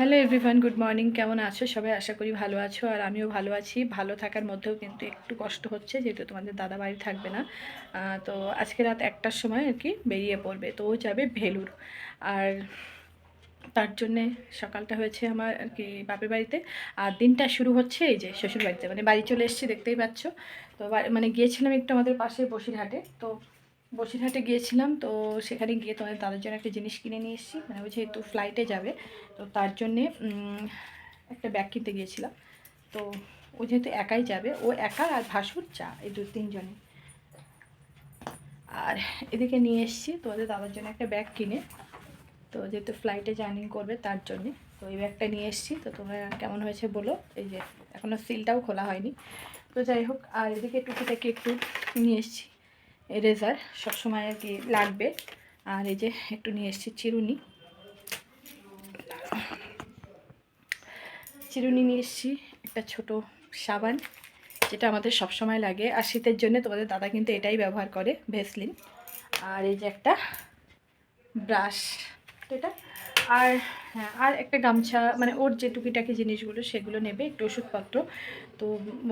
Hello everyone, good morning. কেমন আছো সবাই? আশা করি ভালো আছো, আর আমিও ভালো আছি। ভালো থাকার মধ্যেও কিন্তু একটু কষ্ট হচ্ছে, যেহেতু তোমাদের দাদা বাড়ি থাকবে না। তো আজকে রাত 1টার সময় আর কি বেরিয়ে পড়বে, তো ও যাবে ভেলুর। আর তার জন্যে সকালটা হয়েছে আমার আর কি বাপের বাড়িতে, আর দিনটা শুরু হচ্ছে এই যে শ্বশুর বাড়িতে। মানে বাড়ি চলে এসেছি, দেখতেই পাচ্ছ। তো মানে গিয়েছিলাম একটু আমাদের পাশে বসিরহাটে। তো বসিরহাটে গিয়েছিলাম, তো সেখানে গিয়ে তোমাদের দাদার জন্য একটা জিনিস কিনে নিয়ে এসেছি। মানে ও যেহেতু ফ্লাইটে যাবে, তো তার জন্যে একটা ব্যাগ কিনতে গিয়েছিলাম। তো ও যেহেতু একাই যাবে, ও একা আর ভাসুর চা, এই তিনজনে। আর এদিকে নিয়ে এসেছি তোমাদের দাদার জন্য একটা ব্যাগ কিনে। তো যেহেতু ফ্লাইটে জার্নি করবে তার জন্যে, তো এই ব্যাগটা নিয়ে এসেছি। তো তোমরা কেমন হয়েছে বলো। এই যে এখনও সিলটাও খোলা হয়নি। তো যাই হোক, আর এদিকে টুকিটাকি একটু নিয়ে এসেছি। এরেজার সবসময় আর কি লাগবে। আর এই যে একটু নিয়ে এসেছি চিরুনি। চিরুনি নিয়ে এসেছি, একটা ছোট সাবান, যেটা আমাদের সব সময় লাগে। আর শীতের জন্য তোমাদের দাদা কিন্তু এটাই ব্যবহার করে, ভেসলিন। আর এই যে একটা ব্রাশ, এটা। আর হ্যাঁ, আর একটা গামছা, মানে ওর যে টুকিটাকি জিনিসগুলো সেগুলো নেবে, একটু ওষুধপত্র। তো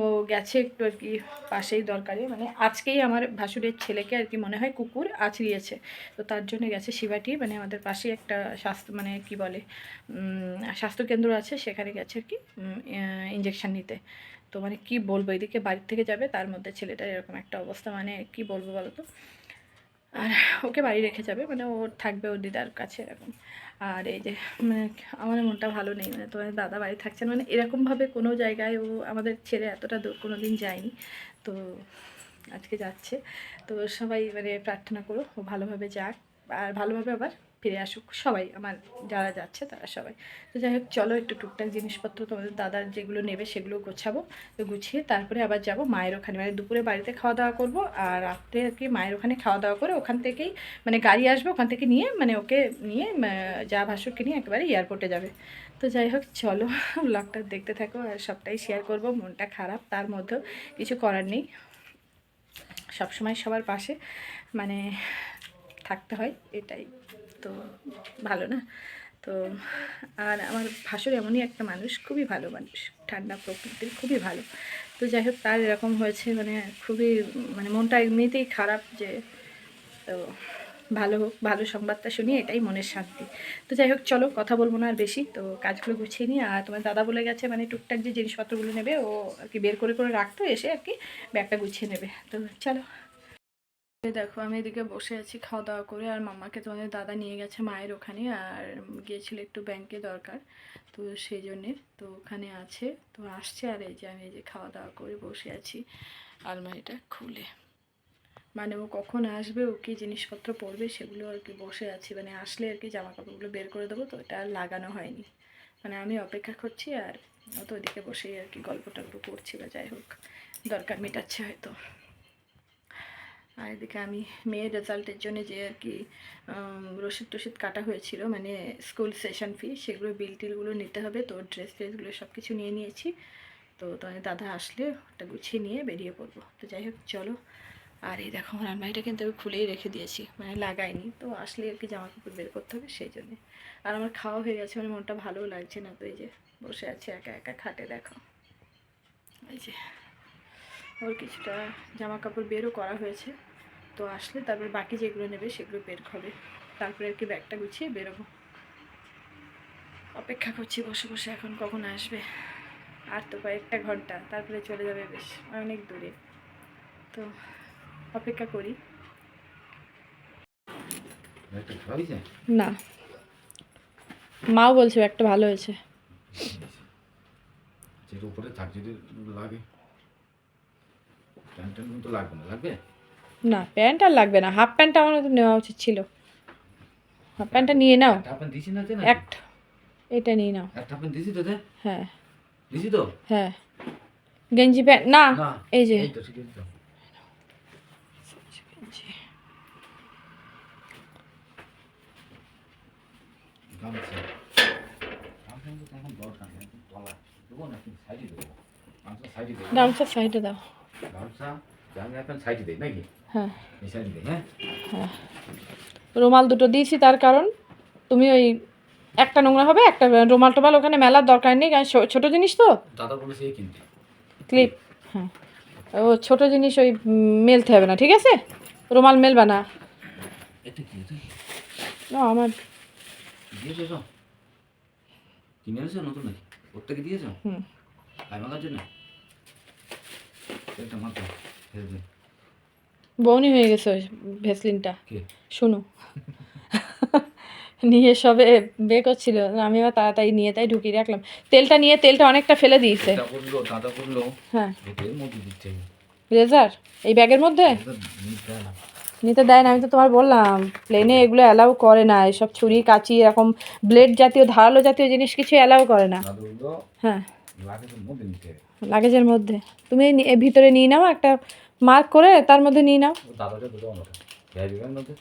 ও গেছে একটু আর কি পাশেই দরকারে, মানে আজকেই আমার ভাসুরের ছেলেকে আর কি মনে হয় কুকুর আছড়িয়েছে। তো তার জন্য গেছে শিবাটি, মানে আমাদের পাশেই একটা স্বাস্থ্য, মানে কি বলে, স্বাস্থ্যকেন্দ্র আছে, সেখানে গেছে আর কি ইঞ্জেকশন নিতে। তো মানে কি বলবো, এদিকে বাড়ির থেকে যাবে, তার মধ্যে ছেলেটার এরকম একটা অবস্থা, মানে কি বলবো বলো তো। আর ওকে বাড়ি রেখে যাবে, মানে ও থাকবে ওর দিদার কাছে এরকম। আর এই যে মানে আমার মনটা ভালো নেই, মানে তোমার দাদা বাড়ি থাকছেন, মানে এরকমভাবে কোনো জায়গায় ও আমাদের ছেড়ে এতটা দূর কোনো দিন যায়নি। তো আজকে যাচ্ছে। তো সবাই মানে প্রার্থনা করো ও ভালোভাবে যাক, আর ভালোভাবে আবার ফিরে আসুক সবাই, আমার যারা যাচ্ছে তারা সবাই। তো যাই হোক, চলো একটু টুকটাক জিনিসপত্র তোমাদের দাদার যেগুলো নেবে সেগুলো গোছাবো। তো গুছিয়ে তারপরে আবার যাব মায়ের ওখানে, মানে দুপুরে বাড়িতে খাওয়া দাওয়া করবো, আর রাত্রে আর কি মায়ের ওখানে খাওয়া দাওয়া করে ওখান থেকেই মানে গাড়ি আসবে, ওখান থেকে নিয়ে মানে ওকে নিয়ে যা ভাসুরকে নিয়ে একেবারে এয়ারপোর্টে যাবে। তো যাই হোক, চলো ব্লগটা দেখতে থাকো, আর সবটাই শেয়ার করব। মনটা খারাপ, তার মধ্যেও কিছু করার নেই। সবসময় সবার পাশে মানে থাকতে হয়, এটাই তো ভালো না। তো আর আমার ভাসুর এমনই একটা মানুষ, খুবই ভালো মানুষ, ঠান্ডা প্রকৃতির, খুবই ভালো। তো যাই হোক, তার এরকম হয়েছে, মানে খুবই মানে মনটা এমনিতেই খারাপ যে। তো ভালো হোক, ভালো সংবাদটা শুনি, এটাই মনের শান্তি। তো যাই হোক, চলো কথা বলবো না আর বেশি, তো কাজগুলো গুছিয়ে নিই। আর তোমার দাদা বলে গেছে মানে টুকটাক যে জিনিসপত্রগুলো নেবে ও আর কি বের করে করে রাখতো, এসে আর কি ব্যাগটা গুছিয়ে নেবে। তো চলো। দেখো, আমি এদিকে বসে আছি খাওয়া দাওয়া করে, আর মামাকে তোমাদের দাদা নিয়ে গেছে মায়ের ওখানে, আর গিয়েছিল একটু ব্যাংকে দরকার, তো সেই জন্যে তো ওখানে আছে। তো আসছে, আর এই যে আমি এই যে খাওয়া দাওয়া করে বসে আছি আলমারিটা খুলে। মানে ও কখন আসবে, ও কী জিনিসপত্র পরবে সেগুলো আর কি বসে আছি, মানে আসলে আর কি জামা কাপড়গুলো বের করে দেবো, তো এটা আর লাগানো হয়নি। মানে আমি অপেক্ষা করছি, আর ও তো ওইদিকে বসেই আর কি গল্প টল্প করছি, বা যাই হোক দরকার মেটাচ্ছে হয়তো। আর এদিকে আমি মেয়ের রেজাল্টের জন্য যে আর কি রসিদ টসিদ কাটা হয়েছিল, মানে স্কুল সেশন ফি, সেগুলো বিল টিলগুলো নিতে হবে। তো ড্রেস ট্রেসগুলো সব কিছু নিয়ে নিয়েছি। তো তোমার দাদা আসলে ওটা গুছিয়ে নিয়ে বেরিয়ে পড়বো। তো যাই হোক, চলো। আর এই দেখো, আমার আলমারিটা কিন্তু আমি খুলেই রেখে দিয়েছি, মানে লাগাইনি। তো আসলে আর কি জামা কাপড় বের করতে হবে, সেই জন্যে। আর আমার খাওয়া হয়ে গেছে, মানে মনটা ভালোও লাগছে না। তো এই যে বসে আছি একা একা খাটে, দেখো এই যে। ওর কিছুটা জামা কাপড় বেরও করা হয়েছে। তো আসলে তারপর বাকি যেগুলো নেবে সেগুলো বের হবে, তারপরে আর কি ব্যাগটা গুছিয়ে বেরোবো। অপেক্ষা করছি বসে বসে, এখন কখন আসবে। আর তো কয়েকটা ঘন্টা, তারপরে চলে যাবে, বেশ অনেক দূরে। তো অপেক্ষা করি। না, মাও বলছে একটা ভালো হয়েছে। উপরে থাক যদি লাগে, প্যান্টের মতো লাগবে না, লাগবে না, প্যান্ট আর লাগবে না, হাফ প্যান্টটা আমার তো নেওয়া উচিত ছিল। হাফ প্যান্টটা নিয়ে নাও। হাফ প্যান্ট দিছি না, একটা, এটা নিয়ে নাও। একটা হাফ প্যান্ট দিছি তো, হ্যাঁ দিছি তো। হ্যাঁ, গেঞ্জি প্যান্ট না, না এই যে এই তো ঠিক আছে তো। গেঞ্জি। গামছা, গামছা কিন্তু এখন দরকার নেই, একটু তলা দেবো না, কিন্তু সাইডে দেবো। গামছা সাইডে দেবো, গামছার সাইডে দাও। গামছা আমি এখন সাইডে দেই নাকি, হ্যাঁ এই সাইডে দেই। হ্যাঁ হ্যাঁ, রুমাল দুটো দিয়েছি, তার কারণ তুমি ওই একটা নোংরা হবে, একটা রুমাল টোমাল ওখানে মেলার দরকার নেই, কারণ ছোটো জিনিস তো। দাদা বলেছে এই কিনতে। ক্লিপ, হ্যাঁ ও ছোটো জিনিস ওই মেলতে হবে না, ঠিক আছে? রুমাল মেলবা না। এটা কি এটা? না আমার দিয়েছো তো? কিনে এনেছো নতুন নাকি? প্রত্যেকে দিয়েছো? হুম। ভাই মাগার জন্য? এটা মাত্র ফেলবে। বউনি হয়ে গেছে ওই ভেসলিনটা। কে? শুনো নিয়ে সবে বে করছিল, আমি এবার তাড়াতাড়ি নিয়ে তাই ঢুকিয়ে রাখলাম। তেলটা নিয়ে তেলটা অনেকটা ফেলে দিয়েছে। দাদা বললো হ্যাঁ এর মধ্যে দিচ্ছে। রেজার এই ব্যাগের মধ্যে নিতে দেয় না। আমি তো তোমার বললাম প্লেনে এগুলো অ্যালাউ করে না, এসব ছুরি কাঁচি এরকম ব্লেড জাতীয় ধারালো জাতীয় জিনিস কিছু অ্যালাউ করে না। দাদা বললো হ্যাঁ লাগেজের মধ্যে নিতে। লাগেজের মধ্যে তুমি ভিতরে নিয়ে নাও, একটা মার্ক করে তার মধ্যে নিয়ে নাও। দাদাকে দুটো আমরা ব্যাগের মধ্যে।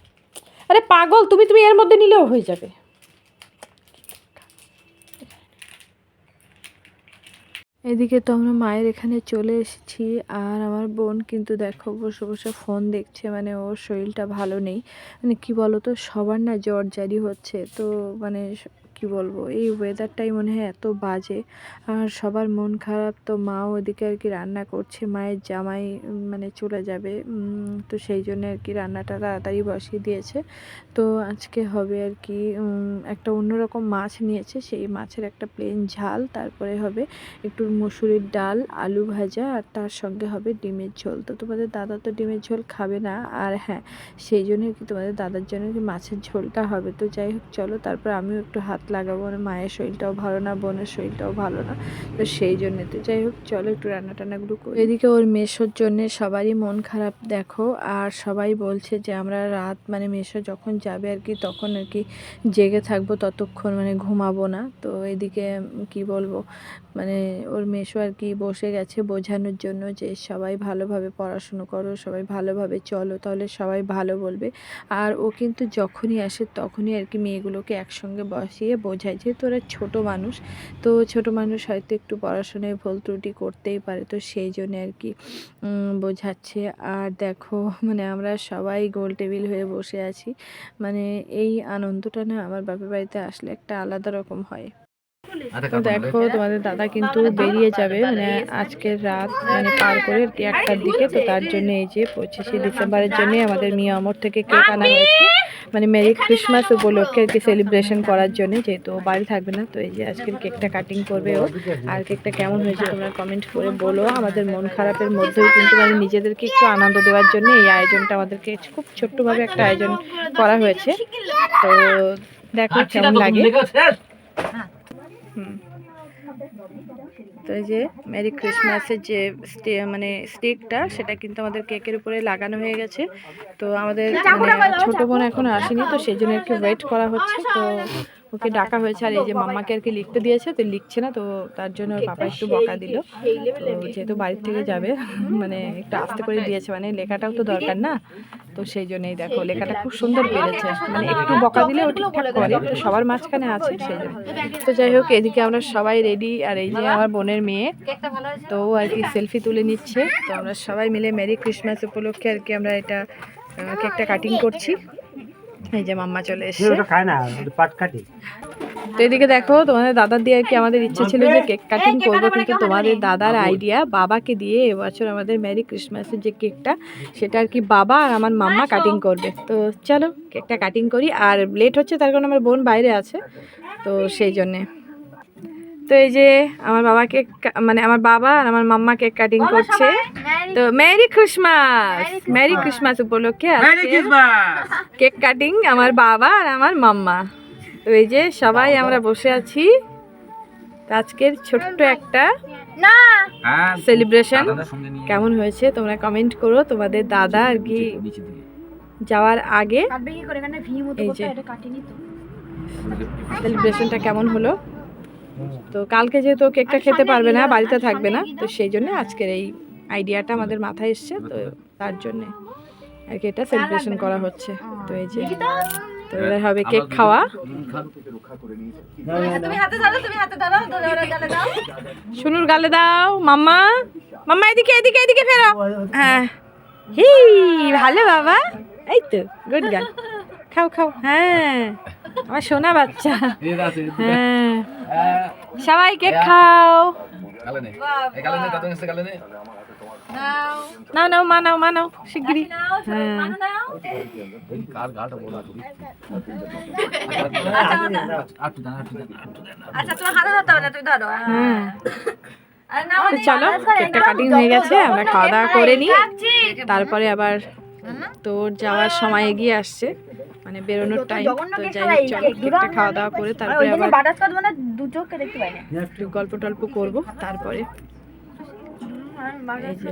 আরে পাগল, তুমি তুমি এর মধ্যে নিলেও হয়ে যাবে। এদিকে তো আমরা মায়ের এখানে চলে এসেছি, আর আমার বোন কিন্তু দেখো বসে বসে ফোন দেখছে, মানে ওর শরীরটা ভালো নেই। মানে কি বলো তো, সবার না জ্বর জারি হচ্ছে, তো মানে কি বলবো, এই ওয়েদারটাই মনে হয় এত বাজে, আর সবার মন খারাপ। তো মাও ওদিকে আর কি রান্না করছে, মায়ের জামাই মানে চলে যাবে, তো সেই জন্য আর কি রান্নাটা তাড়াতাড়ি বসিয়ে দিয়েছে। তো আজকে হবে আর কি একটা অন্যরকম মাছ নিয়েছে, সেই মাছের একটা প্লেন ঝাল, তারপরে হবে একটু মসুরির ডাল, আলু ভাজা, আর তার সঙ্গে হবে ডিমের ঝোল। তো তোমাদের দাদা তো ডিমের ঝোল খাবে না, আর হ্যাঁ সেই জন্য কি তোমাদের দাদার জন্য কি মাছের ঝোলটা হবে। তো যাই হোক চলো, তারপর আমিও একটু হাত লাগাবো, মানে মায়ের শরীরটাও ভালো না, বোনের শরীরটাও ভালো না, তো সেই জন্যে। তো যাই হোক চলো একটু রান্না টান্নাগুলো করি। এদিকে ওর মেসোর জন্যে সবারই মন খারাপ দেখো, আর সবাই বলছে যে আমরা রাত মানে মেসো যখন যাবে আর কি তখন আর কি জেগে থাকবো, ততক্ষণ মানে ঘুমাবো না। তো এদিকে কি বলবো, মানে ওর মেসো আর কি বসে গেছে বোঝানোর জন্য যে সবাই ভালোভাবে পড়াশুনো করো, সবাই ভালোভাবে চলো, তাহলে সবাই ভালো বলবে। আর ও কিন্তু যখনই আসে তখনই আর কি মেয়েগুলোকে একসঙ্গে বসিয়ে বোঝায়, যেহেতু ওরা ছোটো মানুষ, তো ছোটো মানুষ হয়তো একটু পড়াশোনায় ভুল ত্রুটি করতেই পারে, তো সেই জন্য আর কি বোঝাচ্ছে। আর দেখো মানে আমরা সবাই গোল টেবিল হয়ে বসে আছি, মানে এই আনন্দটা না আমার বাপের বাড়িতে আসলে একটা আলাদা রকম হয়। তো দেখো তোমাদের দাদা কিন্তু বেরিয়ে যাবে, মানে আজকের রাত মানে পার করে আর কি 1টার দিকে। তো তার জন্য এই যে 25শে ডিসেম্বরের জন্য আমাদের মিয়া অমর থেকে কেক আনা হয়েছে, মানে মেরি ক্রিসমাস উপলক্ষে আর কি সেলিব্রেশন করার জন্য, যেহেতু ও বাড়ি থাকবে না। তো এই যে আজকের কেকটা কাটিং করবে ও, আর কেকটা কেমন হয়েছে তোমরা কমেন্ট করে বলো। আমাদের মন খারাপের মধ্যেও কিন্তু মানে নিজেদেরকে একটু আনন্দ দেওয়ার জন্য এই আয়োজনটা আমাদেরকে খুব ছোট্টভাবে একটা আয়োজন করা হয়েছে। তো দেখো কেমন লাগে। তো এই যে মেরি ক্রিসমাসের যে মানে স্টিকটা, সেটা কিন্তু আমাদের কেকের উপরে লাগানো হয়ে গেছে। তো আমাদের মানে ছোটো বোন এখনো আসেনি, তো সেই জন্য একটু ওয়েট করা হচ্ছে। তো ওকে ডাকা হয়েছে, আর এই যে মাম্মাকে আর কি লিখতে দিয়েছে, তো লিখছে না, তো তার জন্য ওর পাপা একটু বকা দিল। তো যেহেতু বাড়ির থেকে যাবে মানে একটু আস্তে করে দিয়েছে, মানে লেখাটাও তো দরকার না, তো সেই জন্যই দেখো লেখাটা খুব সুন্দর পেরেছে, মানে একটু বকা দিলে ও ঠিকঠাক করে, তো সবার মাঝখানে আছে সেই জন্য। তো যাই হোক এদিকে আমরা সবাই রেডি, আর এই যে আমার বোনের মেয়ে, তো ও আর কি সেলফি তুলে নিচ্ছে। তো আমরা সবাই মিলে মেরি ক্রিসমাস উপলক্ষে আর কি আমরা এটা কেকটা কাটিং করছি। এই যে মাম্মা চলে এসেছে। তো এদিকে দেখো তোমাদের দাদার দিয়ে আর কি আমাদের ইচ্ছে ছিল যে কেক কাটিং করবো, কিন্তু তোমাদের দাদার আইডিয়া বাবাকে দিয়ে এবছর আমাদের মেরি ক্রিসমাসের যে কেকটা, সেটা আর কি বাবা আর আমার মাম্মা কাটিং করবে। তো চলো কেকটা কাটিং করি, আর লেট হচ্ছে তার কারণে আমার বোন বাইরে আছে, তো সেই জন্যে। তো এই যে আমার বাবা কেক মানে আমার বাবা আর আমার মাম্মা কেক কাটিং করছে। তো মেরি ক্রিসমাস উপলক্ষে কেক কাটিং আমার বাবা আর আমার মাম্মা। তো এই যে সবাই আমরা বসে আছি, আজকের ছোট্ট একটা সেলিব্রেশন কেমন হয়েছে তোমরা কমেন্ট করো। তোমাদের দাদা আর কি যাওয়ার আগে এই যে সেলিব্রেশনটা কেমন হলো। তো কালকে যেহেতু কেকটা খেতে পারবে না, বাড়িতে থাকবে না, তো সেই জন্য আজকের এই আইডিয়াটা আমাদের মাথায় এসছে, তো তার জন্যে আর কি এটা সেলিব্রেশন করা হচ্ছে। তো এই যে তো এবার হবে কেক খাওয়া। শুনুর গালে দাও মাম্মা, মাম্মা এদিকে এদিকে এদিকে ফেরো। হ্যাঁ হি ভালো বাবা, এই তো গুড গার্ল, খাও খাও। হ্যাঁ আমার সোনা বাচ্চা। এর আছে হ্যাঁ, হ্যাঁ সবাই কেক খাও। গালে নে এই গালে নে তাতে গালে নে নাও নাও মা নাও শিগগিরই। হ্যাঁ এই কার গালটা বলা তুমি আটু দাও আচ্ছা তোমার হাতে ধরতে হবে না, তুমি ধরো। হ্যাঁ আর নাও তো চলো, কেকটা কাটিং হয়ে গেছে, আমরা খাওয়া দাওয়া করে নিই। তারপরে আবার তোর যাওয়ার সময় এগিয়ে আসছে, মানে বেরোনোর টাইম। তো যাই হোক চলো, কেকটা খাওয়া দাওয়া করে তারপরে আবার বাটাস কাট মানে দু চোখে দেখতে পাই না। একটু গল্প টল্প করবো তারপরে। এই যে,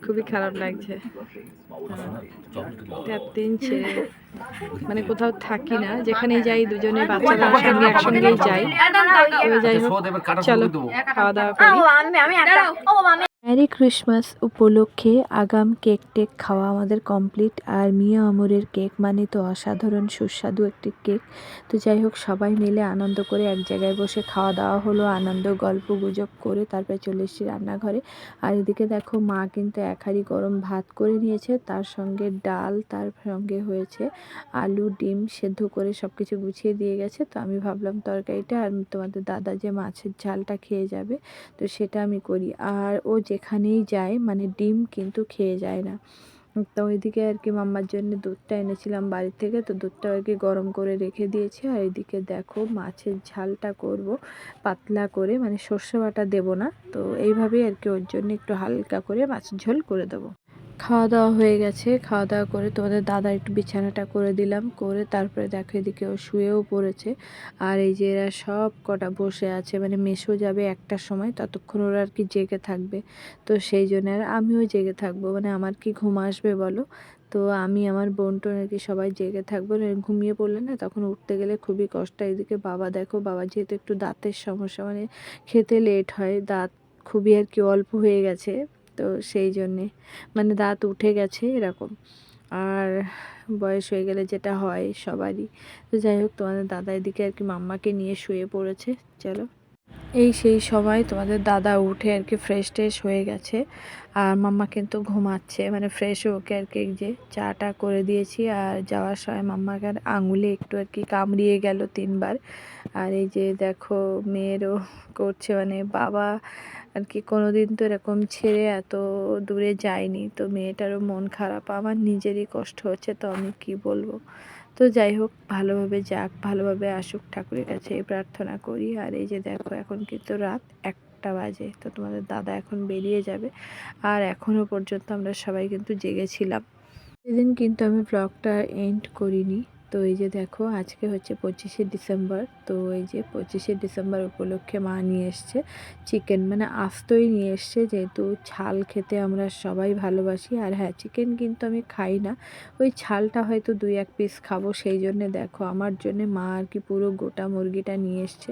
খুবই খারাপ লাগছে। 3 দিন ছেড়ে মানে কোথাও থাকি না, যেখানেই যাই দুজনে বাচ্চাদের সঙ্গে একসঙ্গেই যাই। তো যাই হোক চলো, খাওয়া দাওয়া করি। আমি একটা আমি মেরি ক্রিসমাস উপলক্ষে আগাম কেক টেক খাওয়া আমাদের কমপ্লিট। আর মিয়া আমরের কেক মানে তো অসাধারণ সুস্বাদু একটি কেক। তো যাই হোক সবাই মিলে আনন্দ করে এক জায়গায় বসে খাওয়া দাওয়া হলো, আনন্দ গল্প গুজব করে তারপরে চলে এসেছি রান্নাঘরে। আর এদিকে দেখো মা কিন্তু 1 হাঁড়ি গরম ভাত করে নিয়েছে, তার সঙ্গে ডাল, তার সঙ্গে হয়েছে আলু ডিম সেদ্ধ করে সব কিছু গুছিয়ে দিয়ে গেছে। তো আমি ভাবলাম তরকারিটা আর তোমাদের দাদা যে মাছের ঝালটা খেয়ে যাবে, তো সেটা আমি করি। আর ও যেখানেই যায় মানে ডিম কিন্তু খেয়ে যায় না। তো ওইদিকে আর কি মাম্মার জন্য দুধটা এনেছিলাম বাড়ি থেকে, তো দুধটা আর কি গরম করে রেখে দিয়েছি। আর এদিকে দেখো মাছের ঝালটা করব পাতলা করে, মানে সর্ষে বাটা দেবো না, তো এইভাবেই আর কি ওর জন্য একটু হালকা করে মাছের ঝোল করে দেবো। খাওয়া দাওয়া হয়ে গেছে, খাওয়া দাওয়া করে তোমাদের দাদা একটু বিছানাটা করে দিলাম, করে তারপরে দেখো এদিকে ও শুয়েও পড়েছে। আর এই যে এরা সব কটা বসে আছে, মানে মেসো যাবে 1টার সময়, ততক্ষণ ওরা আর কি জেগে থাকবে। তো সেই জন্য আর আমিও জেগে থাকবো, মানে আমার কি ঘুম আসবে বলো। তো আমি আমার বোন টোন আর কি সবাই জেগে থাকবো, ঘুমিয়ে পড়লে না তখন উঠতে গেলে খুবই কষ্ট। এদিকে বাবা দেখো, বাবা যেহেতু একটু দাঁতের সমস্যা, মানে খেতে লেট হয়, দাঁত খুবই আর কি অল্প হয়ে গেছে, তো সেই জন্যে মানে দাঁত উঠে গেছে এরকম। আর বয়স হয়ে গেলে যেটা হয় সবারই। তো যাই হোক তোমাদের দাদা এদিকে আর কি মাম্মাকে নিয়ে শুয়ে পড়েছে। চলো, এই সেই সময় তোমাদের দাদা উঠে আর কি ফ্রেশ ট্রেশ হয়ে গেছে, আর মাম্মা কিন্তু ঘুমাচ্ছে, মানে ফ্রেশ ওকে আর কি যে চাটা করে দিয়েছি। আর যাওয়ার সময় মাম্মাকে আর আঙুলে একটু আর কি কামড়িয়ে গেল 3বার। আর এই যে দেখো মেয়েরও করছে, মানে বাবা আর কি কোনোদিন তো এরকম ছেড়ে এত দূরে যায়নি, তো মেয়েটারও মন খারাপ, আমার নিজেরই কষ্ট হচ্ছে, তো আমি কি বলবো। তো যাই হোক ভালোভাবে যাক, ভালোভাবে আসুক, ঠাকুরের কাছে এই প্রার্থনা করি। আর এই যে দেখো এখন কিন্তু রাত 1টা বাজে, তো তোমাদের দাদা এখন বেরিয়ে যাবে। আর এখনও পর্যন্ত আমরা সবাই কিন্তু জেগেছিলাম। সেদিন কিন্তু আমি ব্লগটা এন্ড করিনি। তো এই যে দেখো আজকে হচ্ছে 25শে ডিসেম্বর, তো এই যে 25শে ডিসেম্বর উপলক্ষে মা নিয়ে এসছে চিকেন, মানে আস্তই নিয়ে এসছে, যেহেতু ছাল খেতে আমরা সবাই ভালোবাসি। আর হ্যাঁ, চিকেন কিন্তু আমি খাই না, ওই ছালটা হয়তো 2-1 পিস খাবো, সেই জন্যে দেখো আমার জন্যে মা আর কি পুরো গোটা মুরগিটা নিয়ে এসছে।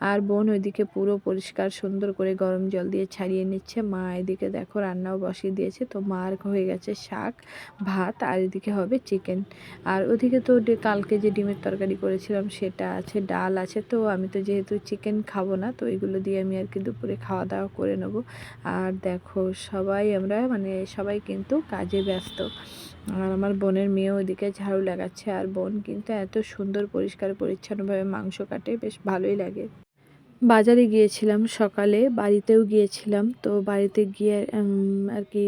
আর বোন ওইদিকে পুরো পরিষ্কার সুন্দর করে গরম জল দিয়ে ছাড়িয়ে নিচ্ছে, মা এদিকে দেখো রান্নাও বসিয়ে দিয়েছে। তো মার হয়ে গেছে শাক ভাত, আর এদিকে হবে চিকেন। আর ওদিকে তো কালকে যে ডিমের তরকারি করেছিলাম সেটা আছে, ডাল আছে। তো আমি তো যেহেতু চিকেন খাবো না, তো এগুলো দিয়ে আমি আর কি দুপুরে খাওয়া দাওয়া করে নেব। আর দেখো সবাই আমরা মানে সবাই কিন্তু কাজে ব্যস্ত। আর আমার বোনের মেয়ে ওইদিকে ঝাড়ু লাগাচ্ছে, আর বোন কিন্তু এত সুন্দর পরিষ্কার পরিচ্ছন্নভাবে মাংস কাটে, বেশ ভালোই লাগে। বাজারে গিয়েছিলাম সকালে, বাড়িতেও গিয়েছিলাম। তো বাড়িতে গিয়ে আর কি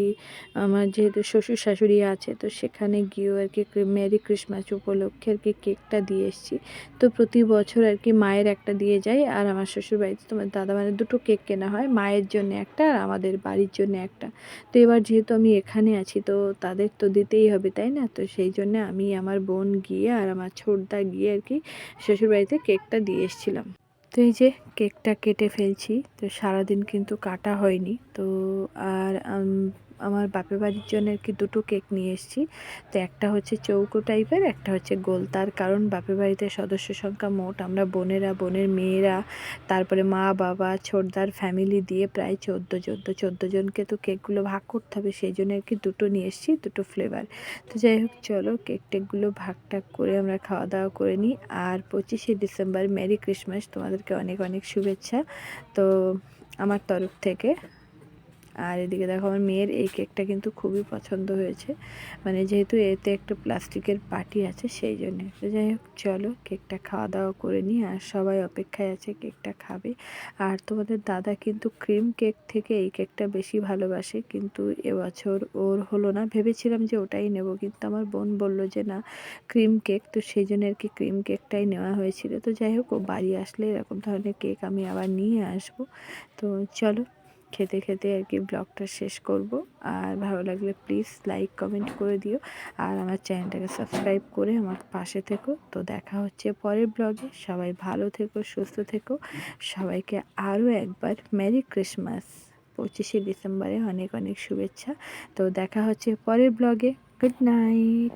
আমার যেহেতু শ্বশুর শাশুড়ি আছে, তো সেখানে গিয়েও আর কি মেরি ক্রিসমাস উপলক্ষে আর কি কেকটা দিয়ে এসেছি। তো প্রতি বছর আর কি মায়ের একটা দিয়ে যাই, আর আমার শ্বশুর বাড়িতে তোমার দাদা মানে 2টো কেক কেনা হয়, মায়ের জন্য একটা আর আমাদের বাড়ির জন্য একটা। তো এবার যেহেতু আমি এখানে আছি, তো তাদের তো দিতেই হবে তাই না, তো সেই জন্য আমি আমার বোন গিয়ে আর আমার ছোটদা গিয়ে আর কি শ্বশুর বাড়িতে কেকটা দিয়ে এসেছিলাম। তো এই যে কেকটা কেটে ফেলছি, তো সারাদিন কিন্তু কাটা হয়নি। তো আর আমার বাপের বাড়ির জন্য আর কি 2টো কেক নিয়ে এসেছি। তো একটা হচ্ছে চৌকো টাইপের, একটা হচ্ছে গোল। তার কারণ বাপের বাড়িতে সদস্য সংখ্যা মোট আমরা বোনেরা, বোনের মেয়েরা, তারপরে মা বাবা ছোটদার ফ্যামিলি দিয়ে প্রায় 14 জনকে তো কেকগুলো ভাগ করতে হবে, সেই জন্য আর কি 2টো নিয়ে এসেছি, 2টো ফ্লেভার। তো যাই হোক চলো কেক টেকগুলো ভাগ টাগ করে আমরা খাওয়া দাওয়া করে নিই। আর 25শে ডিসেম্বর মেরি ক্রিসমাস, তোমাদেরকে অনেক অনেক শুভেচ্ছা তো আমার তরফ থেকে। আর এদিকে দেখো আমার মেয়ের এই কেকটা কিন্তু খুবই পছন্দ হয়েছে, মানে যেহেতু এতে একটা প্লাস্টিকের বাটি আছে সেই জন্যে। তো যাই হোক চলো কেকটা খাওয়া দাওয়া করে নিই, আর সবাই অপেক্ষায় আছে কেকটা খাবে। আর তোমাদের দাদা কিন্তু ক্রিম কেক থেকে এই কেকটা বেশি ভালোবাসে, কিন্তু এবছর ওর হলো না। ভেবেছিলাম যে ওটাই নেব, কিন্তু আমার বোন বলল যে না ক্রিম কেক, তো সেই জন্য আর কি ক্রিম কেকটাই নেওয়া হয়েছিল। তো যাই হোক ও বাড়ি আসলে এরকম ধরনের কেক আমি আবার নিয়ে আসবো। তো চলো খেতে খেতে আর কি ব্লগটা শেষ করব। আর ভালো লাগলে প্লিজ লাইক কমেন্ট করে দিও, আর আমার চ্যানেলটাকে সাবস্ক্রাইব করে আমার পাশে থেকো। তো দেখা হচ্ছে পরের ব্লগে। সবাই ভালো থেকো, সুস্থ থেকো। সবাইকে আরও একবার মেরি ক্রিসমাস, 25শে ডিসেম্বরে অনেক অনেক শুভেচ্ছা। তো দেখা হচ্ছে পরের ব্লগে। Good night.